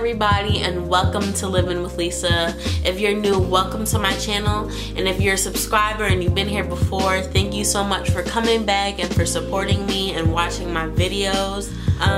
everybody, and welcome to Living with Lisa. If you're new, welcome to my channel, and if you're a subscriber and you've been here before, thank you so much for coming back and for supporting me and watching my videos.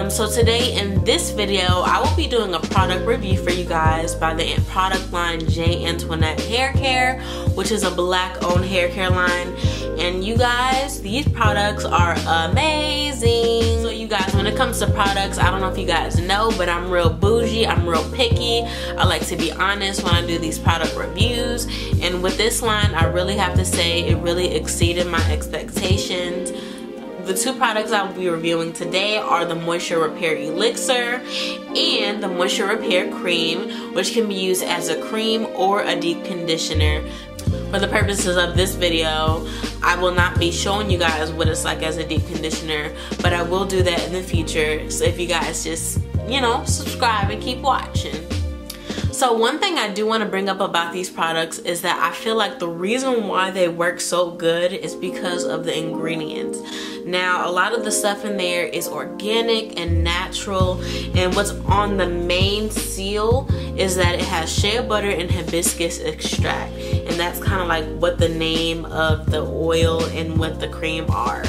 So today in this video I will be doing a product review for you guys by the product line J.Antoinette Hair Care, which is a black owned hair care line. And you guys, these products are amazing. So you guys, when it comes to products, I don't know if you guys know, but I'm real bougie, I'm real picky. I like to be honest when I do these product reviews. And with this line, I really have to say it really exceeded my expectations. The two products I will be reviewing today are the Moisture Repair Elixir and the Moisture Repair Cream, which can be used as a cream or a deep conditioner. For the purposes of this video, I will not be showing you guys what it's like as a deep conditioner, but I will do that in the future. So if you guys just, you know, subscribe and keep watching. So one thing I do want to bring up about these products is that I feel like the reason why they work so good is because of the ingredients. Now, a lot of the stuff in there is organic and natural, and what's on the main seal is that it has shea butter and hibiscus extract, and that's kind of like what the name of the oil and what the cream are.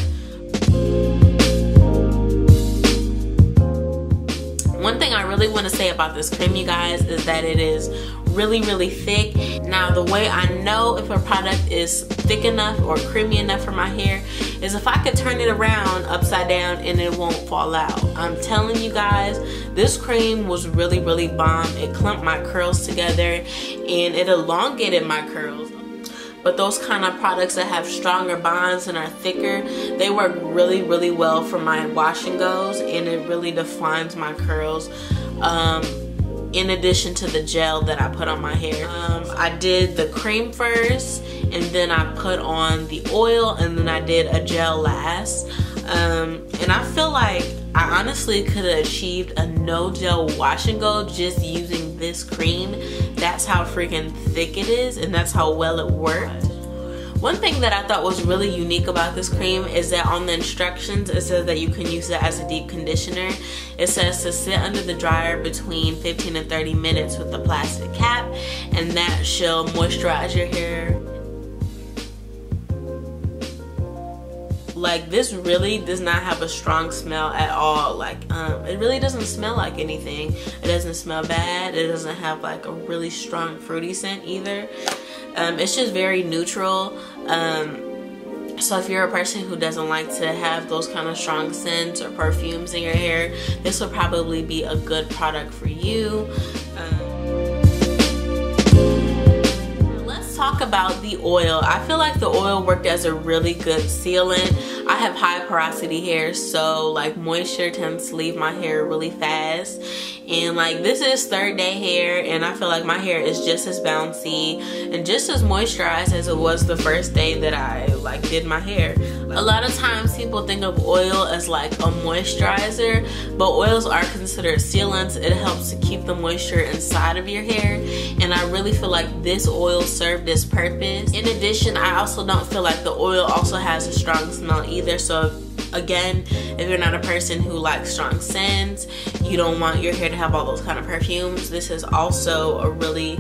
One thing I really want to say about this cream, you guys, is that it is really thick. Now, the way I know if a product is thick enough or creamy enough for my hair is if I could turn it around upside down and it won't fall out. I'm telling you guys, this cream was really bomb. It clumped my curls together and it elongated my curls. But those kind of products that have stronger bonds and are thicker, they work really well for my wash and goes, and it really defines my curls. In addition to the gel that I put on my hair. I did the cream first, and then I put on the oil, and then I did a gel last. And I feel like I honestly could have achieved a no gel wash and go just using this cream. That's how freaking thick it is, and that's how well it worked. One thing that I thought was really unique about this cream is that on the instructions it says that you can use it as a deep conditioner. It says to sit under the dryer between 15 and 30 minutes with a plastic cap, and that shall moisturize your hair. Like, this really does not have a strong smell at all. Like, it really doesn't smell like anything. It doesn't smell bad. It doesn't have like a really strong fruity scent either. It's just very neutral. So if you're a person who doesn't like to have those kind of strong scents or perfumes in your hair, this would probably be a good product for you. Talk about the oil. I feel like the oil worked as a really good sealant. I have high porosity hair, so like moisture tends to leave my hair really fast, and like this is third day hair, and I feel like my hair is just as bouncy and just as moisturized as it was the first day that I like did my hair. A lot of times people think of oil as like a moisturizer, but oils are considered sealants. It helps to keep the moisture inside of your hair, and I really feel like this oil served its purpose. In addition, I also don't feel like the oil also has a strong smell either. So again, if you're not a person who likes strong scents, you don't want your hair to have all those kind of perfumes, this is also a really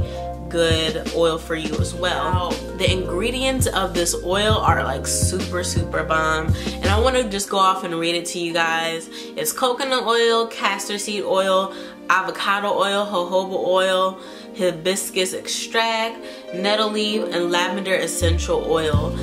good oil for you as well. The ingredients of this oil are like super bomb, and I want to just go off and read it to you guys. It's coconut oil, castor seed oil, avocado oil, jojoba oil, hibiscus extract, nettle leaf, and lavender essential oil.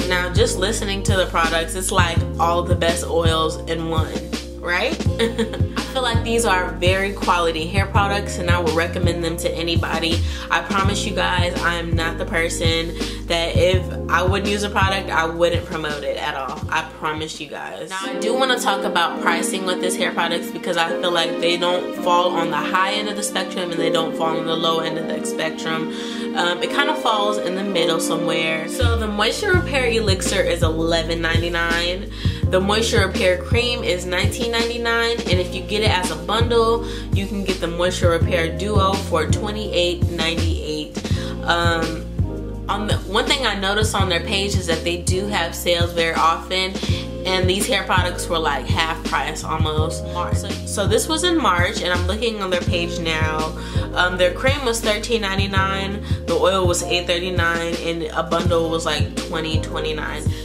Now, just listening to the products, it's like all the best oils in one, right? I feel like these are very quality hair products, and I would recommend them to anybody. I promise you guys, I am not the person that if I wouldn't use a product, I wouldn't promote it at all. I promise you guys. Now, I do want to talk about pricing with this hair products, because I feel like they don't fall on the high end of the spectrum and they don't fall on the low end of the spectrum. It kind of falls in the middle somewhere. So the Moisture Repair Elixir is $11.99. The Moisture Repair Cream is $19.99, and if you get it as a bundle, you can get the Moisture Repair Duo for $28.98. One thing I noticed on their page is that they do have sales very often, and these hair products were like half price almost. So this was in March, and I'm looking on their page now. Their cream was $13.99, the oil was $8.39, and a bundle was like $20.29.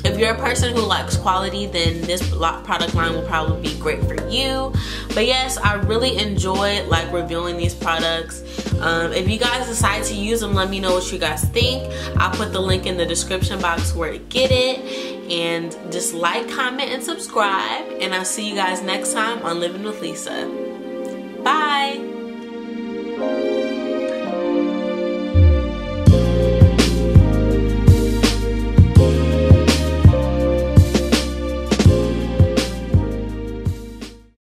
If you're a person who likes quality, then this product line will probably be great for you. But yes, I really enjoyed like reviewing these products. If you guys decide to use them, let me know what you guys think. I'll put the link in the description box where to get it. And just like, comment, and subscribe. And I'll see you guys next time on Living with Lysa.